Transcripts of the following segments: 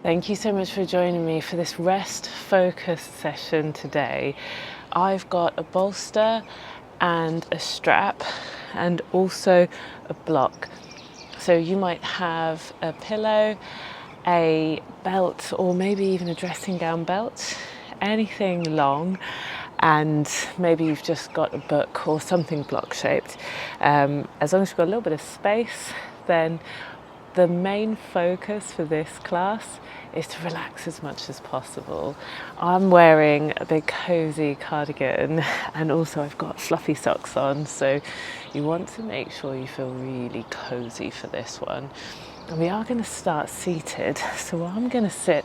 Thank you so much for joining me for this rest focused session today. I've got a bolster and a strap and also a block. So you might have a pillow, a belt, or maybe even a dressing gown belt, anything long, and maybe you've just got a book or something block shaped. As long as you've got a little bit of space, then the main focus for this class is to relax as much as possible. I'm wearing a big cozy cardigan and also I've got fluffy socks on, so you want to make sure you feel really cozy for this one. And we are going to start seated, so I'm going to sit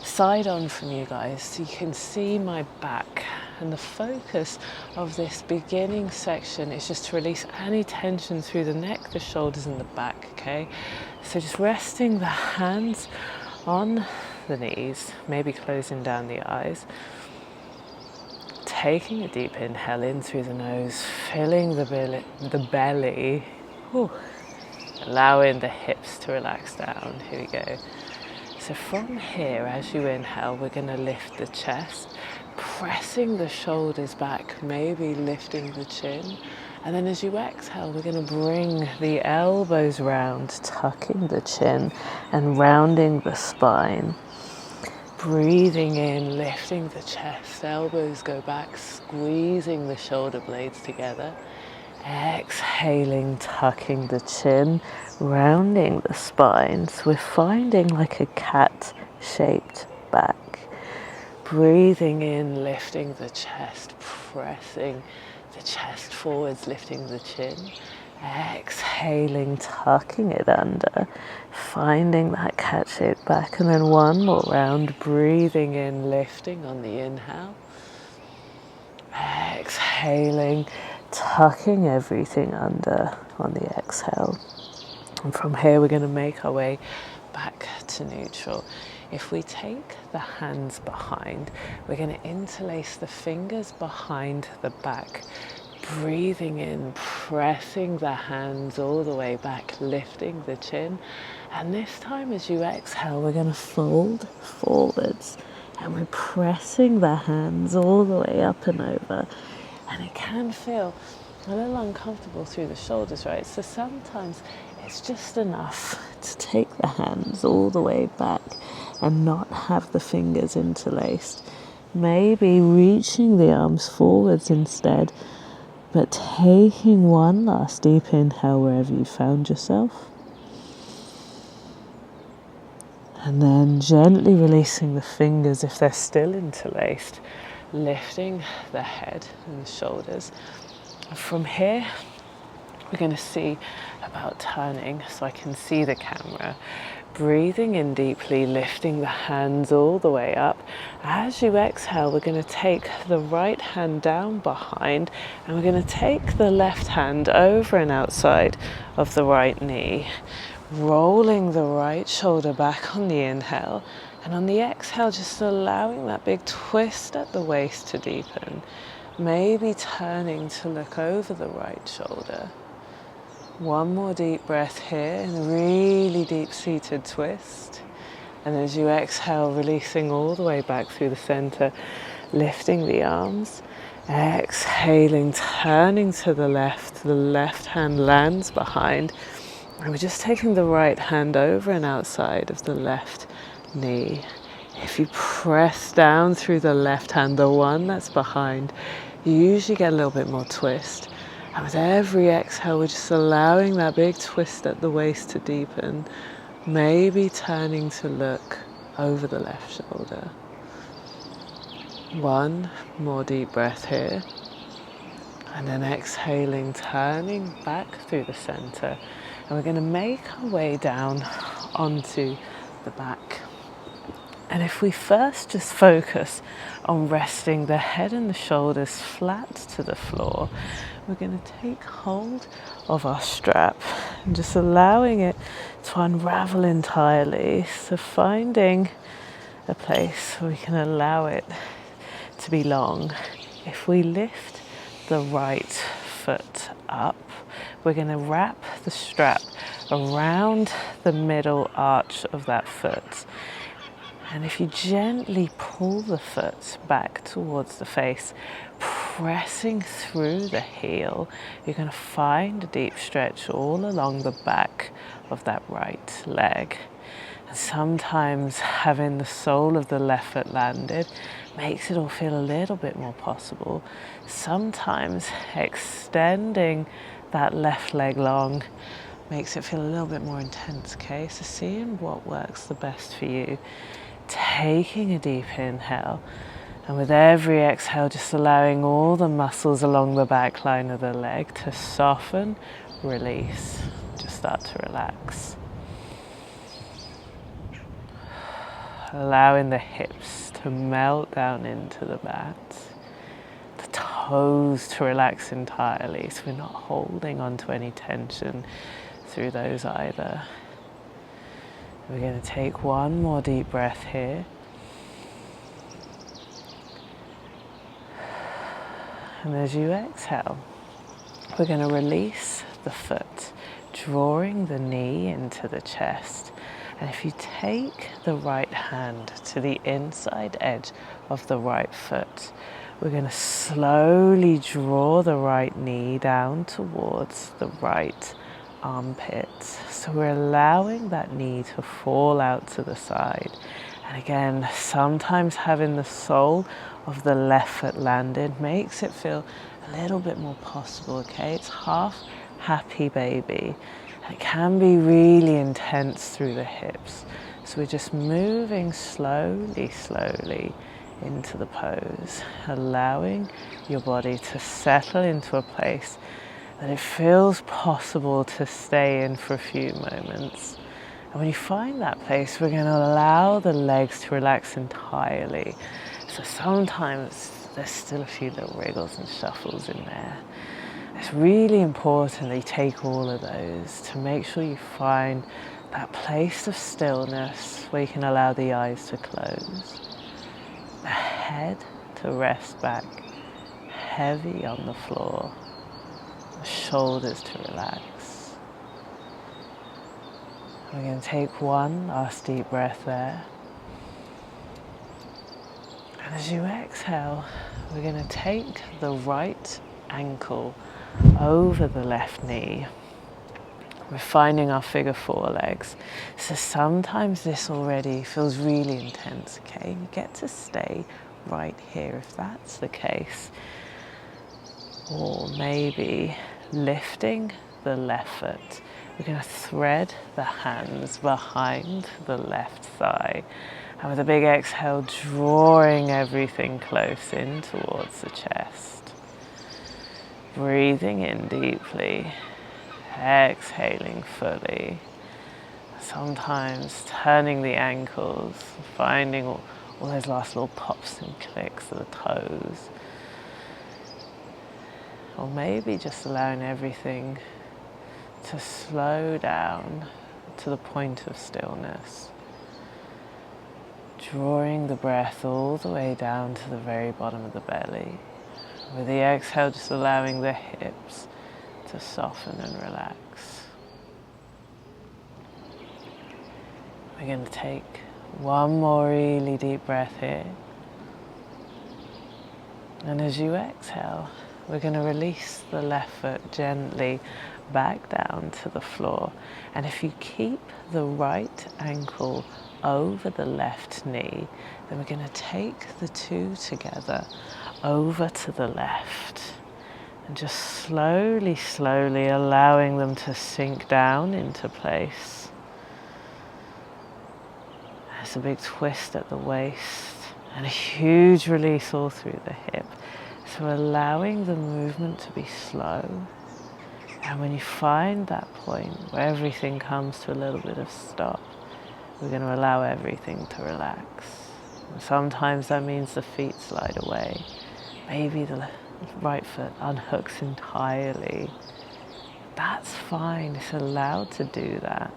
side on from you guys so you can see my back. And the focus of this beginning section is just to release any tension through the neck, the shoulders and the back, okay? So just resting the hands on the knees, maybe closing down the eyes. Taking a deep inhale in through the nose, filling the belly. Whew. Allowing the hips to relax down. Here we go. So from here, as you inhale, we're going to lift the chest, pressing the shoulders back, maybe lifting the chin. And then as you exhale, we're going to bring the elbows round, tucking the chin and rounding the spine. Breathing in, lifting the chest, elbows go back, squeezing the shoulder blades together. Exhaling, tucking the chin, rounding the spine. So we're finding like a cat-shaped back. Breathing in, lifting the chest, pressing the chest forwards, lifting the chin. Exhaling, tucking it under, finding that cat-shaped back. And then one more round, breathing in, lifting on the inhale. Exhaling, tucking everything under on the exhale. And from here we're going to make our way back to neutral. If we take the hands behind, we're going to interlace the fingers behind the back. Breathing in, pressing the hands all the way back, lifting the chin. And this time as you exhale, we're going to fold forwards. And we're pressing the hands all the way up and over. And it can feel a little uncomfortable through the shoulders, right? So sometimes it's just enough to take the hands all the way back and not have the fingers interlaced. Maybe reaching the arms forwards instead, but taking one last deep inhale wherever you found yourself. And then gently releasing the fingers if they're still interlaced, lifting the head and the shoulders. From here, we're going to see about turning so I can see the camera. Breathing in deeply, lifting the hands all the way up. As you exhale, we're going to take the right hand down behind and we're going to take the left hand over and outside of the right knee. Rolling the right shoulder back on the inhale, and on the exhale just allowing that big twist at the waist to deepen, maybe turning to look over the right shoulder. One more deep breath here in a really deep seated twist, and as you exhale, releasing all the way back through the center, lifting the arms. Exhaling, turning to the left hand lands behind. And we're just taking the right hand over and outside of the left knee. If you press down through the left hand, the one that's behind, you usually get a little bit more twist. And with every exhale, we're just allowing that big twist at the waist to deepen. Maybe turning to look over the left shoulder. One more deep breath here. And then exhaling, turning back through the center. And we're going to make our way down onto the back. And if we first just focus on resting the head and the shoulders flat to the floor, we're going to take hold of our strap and just allowing it to unravel entirely. So finding a place where we can allow it to be long. If we lift the right foot up, we're going to wrap the strap around the middle arch of that foot. And if you gently pull the foot back towards the face, pressing through the heel, you're going to find a deep stretch all along the back of that right leg. And sometimes having the sole of the left foot landed makes it all feel a little bit more possible. Sometimes extending that left leg long makes it feel a little bit more intense, okay? So seeing what works the best for you. Taking a deep inhale, and with every exhale just allowing all the muscles along the back line of the leg to soften, release, just start to relax. Allowing the hips to melt down into the mat, the toes to relax entirely, so we're not holding on to any tension through those either. We're going to take one more deep breath here. And as you exhale, we're going to release the foot, drawing the knee into the chest. And if you take the right hand to the inside edge of the right foot, we're going to slowly draw the right knee down towards the right armpit. So we're allowing that knee to fall out to the side. And again, sometimes having the sole of the left foot landed makes it feel a little bit more possible, okay? It's half happy baby. And it can be really intense through the hips. So we're just moving slowly, slowly into the pose, allowing your body to settle into a place that it feels possible to stay in for a few moments. And when you find that place, we're going to allow the legs to relax entirely. So sometimes there's still a few little wriggles and shuffles in there. It's really important that you take all of those to make sure you find that place of stillness where you can allow the eyes to close, the head to rest back heavy on the floor, the shoulders to relax. We're going to take one last deep breath there. And as you exhale, we're going to take the right ankle over the left knee. We're finding our figure four legs. So sometimes this already feels really intense, okay? You get to stay right here if that's the case. Or maybe lifting the left foot. We're going to thread the hands behind the left thigh. And with a big exhale, drawing everything close in towards the chest. Breathing in deeply. Exhaling fully. Sometimes turning the ankles, finding all those last little pops and clicks of the toes. Or maybe just allowing everything to slow down to the point of stillness. Drawing the breath all the way down to the very bottom of the belly. With the exhale, just allowing the hips to soften and relax. We're going to take one more really deep breath here. And as you exhale, we're going to release the left foot gently back down to the floor. And if you keep the right ankle over the left knee, then we're going to take the two together over to the left. And just slowly, slowly allowing them to sink down into place. There's a big twist at the waist and a huge release all through the hip. So allowing the movement to be slow. And when you find that point where everything comes to a little bit of stop, we're going to allow everything to relax. And sometimes that means the feet slide away. Maybe the right foot unhooks entirely. That's fine, it's allowed to do that.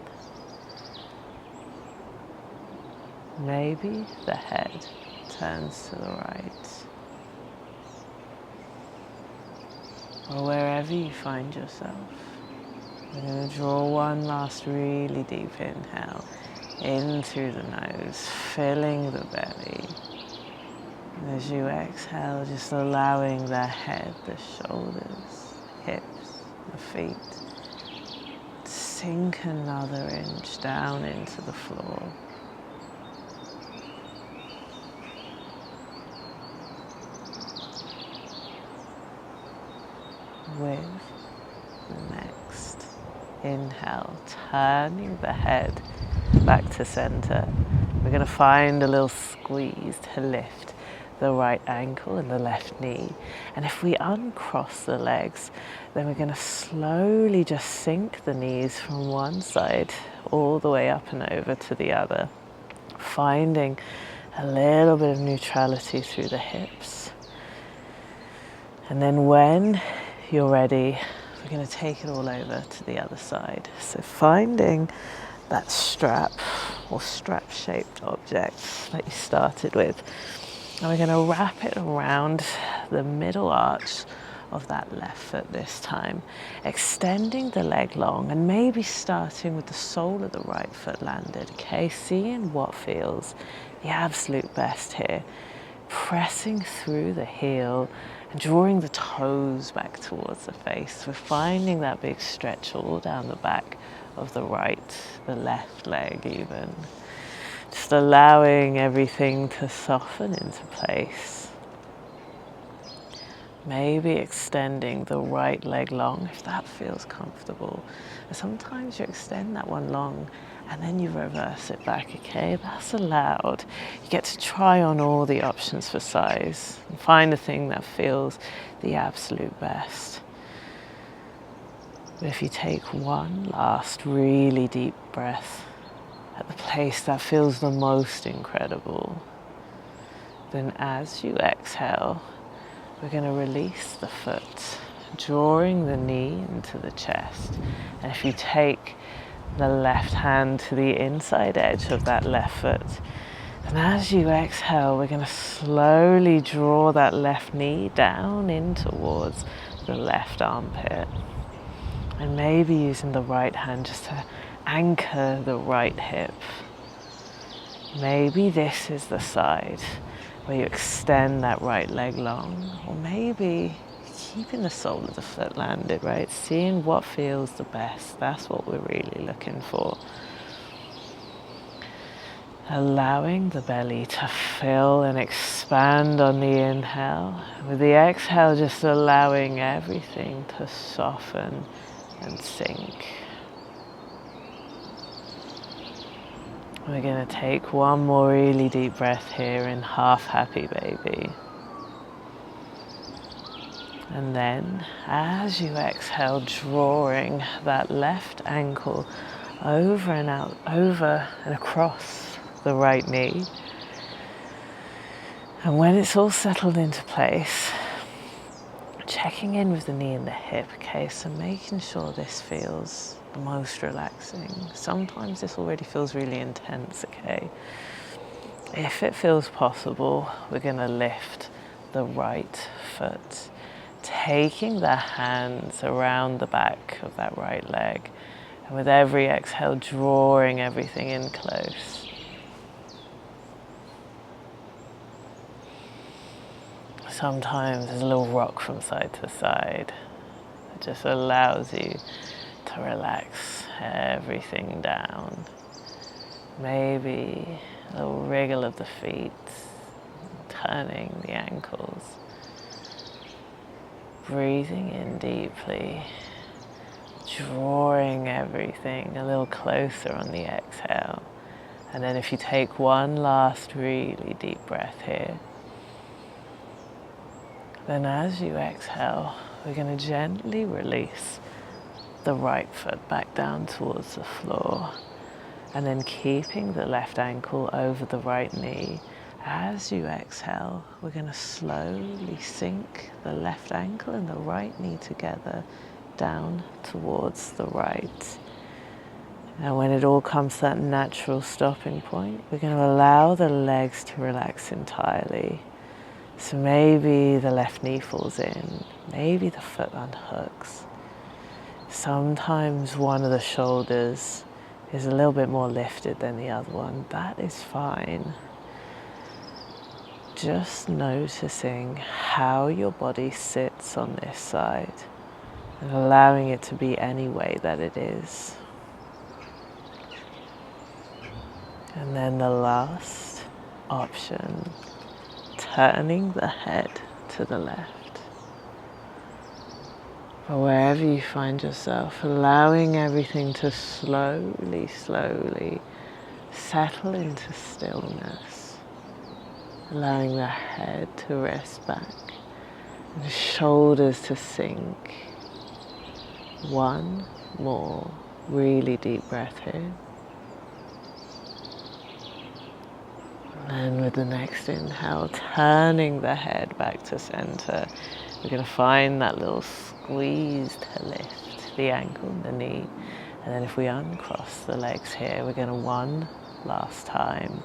Maybe the head turns to the right. Or wherever you find yourself. We're going to draw one last really deep inhale in through the nose, filling the belly. And as you exhale, just allowing the head, the shoulders, hips, the feet, sink another inch down into the floor. With the next inhale, turning the head back to center, we're going to find a little squeeze to lift the right ankle and the left knee. And if we uncross the legs, then we're going to slowly just sink the knees from one side all the way up and over to the other, finding a little bit of neutrality through the hips. And then when you're ready, we're going to take it all over to the other side. So finding that strap or strap-shaped object that you started with, and we're going to wrap it around the middle arch of that left foot this time, extending the leg long and maybe starting with the sole of the right foot landed, okay? Seeing what feels the absolute best here. Pressing through the heel and drawing the toes back towards the face. We're finding that big stretch all down the back of the right, the left leg even. Just allowing everything to soften into place. Maybe extending the right leg long if that feels comfortable. And sometimes you extend that one long and then you reverse it back, okay? That's allowed. You get to try on all the options for size and find the thing that feels the absolute best. But if you take one last really deep breath at the place that feels the most incredible, then as you exhale, we're going to release the foot, drawing the knee into the chest. And if you take the left hand to the inside edge of that left foot, and as you exhale, we're going to slowly draw that left knee down in towards the left armpit. And maybe using the right hand just to anchor the right hip. Maybe this is the side where you extend that right leg long, or maybe keeping the sole of the foot landed, right? Seeing what feels the best. That's what we're really looking for. Allowing the belly to fill and expand on the inhale. With the exhale, just allowing everything to soften and sink. We're going to take one more really deep breath here in half happy baby. And then as you exhale, drawing that left ankle over and out, over and across the right knee. And when it's all settled into place, checking in with the knee and the hip, okay? So making sure this feels the most relaxing. Sometimes this already feels really intense, okay? If it feels possible, we're gonna lift the right foot, taking the hands around the back of that right leg. And with every exhale, drawing everything in close. Sometimes there's a little rock from side to side. It just allows you to relax everything down. Maybe a little wriggle of the feet, turning the ankles. Breathing in deeply, drawing everything a little closer on the exhale. And then if you take one last really deep breath here, then as you exhale, we're going to gently release the right foot back down towards the floor. And then keeping the left ankle over the right knee. As you exhale, we're going to slowly sink the left ankle and the right knee together down towards the right. And when it all comes to that natural stopping point, we're going to allow the legs to relax entirely. So maybe the left knee falls in, maybe the foot unhooks. Sometimes one of the shoulders is a little bit more lifted than the other one, that is fine. Just noticing how your body sits on this side and allowing it to be any way that it is. And then the last option, turning the head to the left. Or wherever you find yourself, allowing everything to slowly, slowly settle into stillness. Allowing the head to rest back and the shoulders to sink. One more really deep breath in. And with the next inhale, turning the head back to center, we're going to find that little squeeze to lift the ankle, the knee. And then if we uncross the legs here, we're going to one last time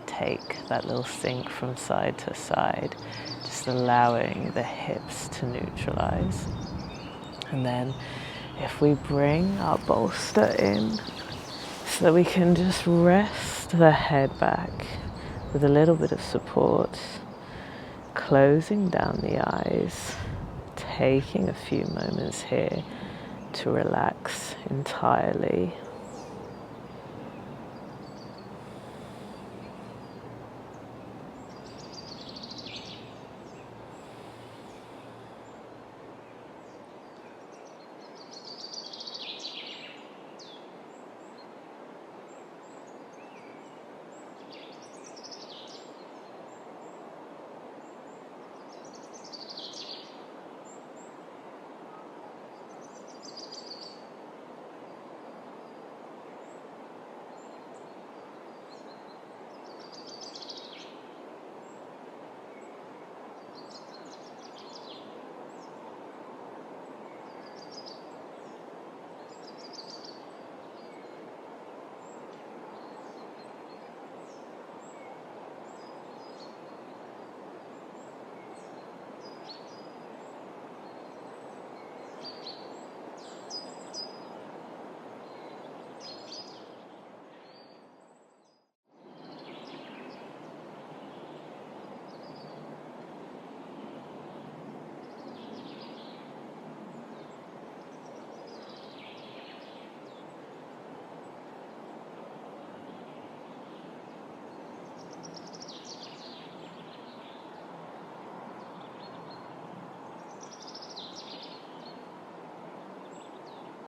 take that little sink from side to side, just allowing the hips to neutralize. And then if we bring our bolster in so that we can just rest the head back with a little bit of support, closing down the eyes, taking a few moments here to relax entirely,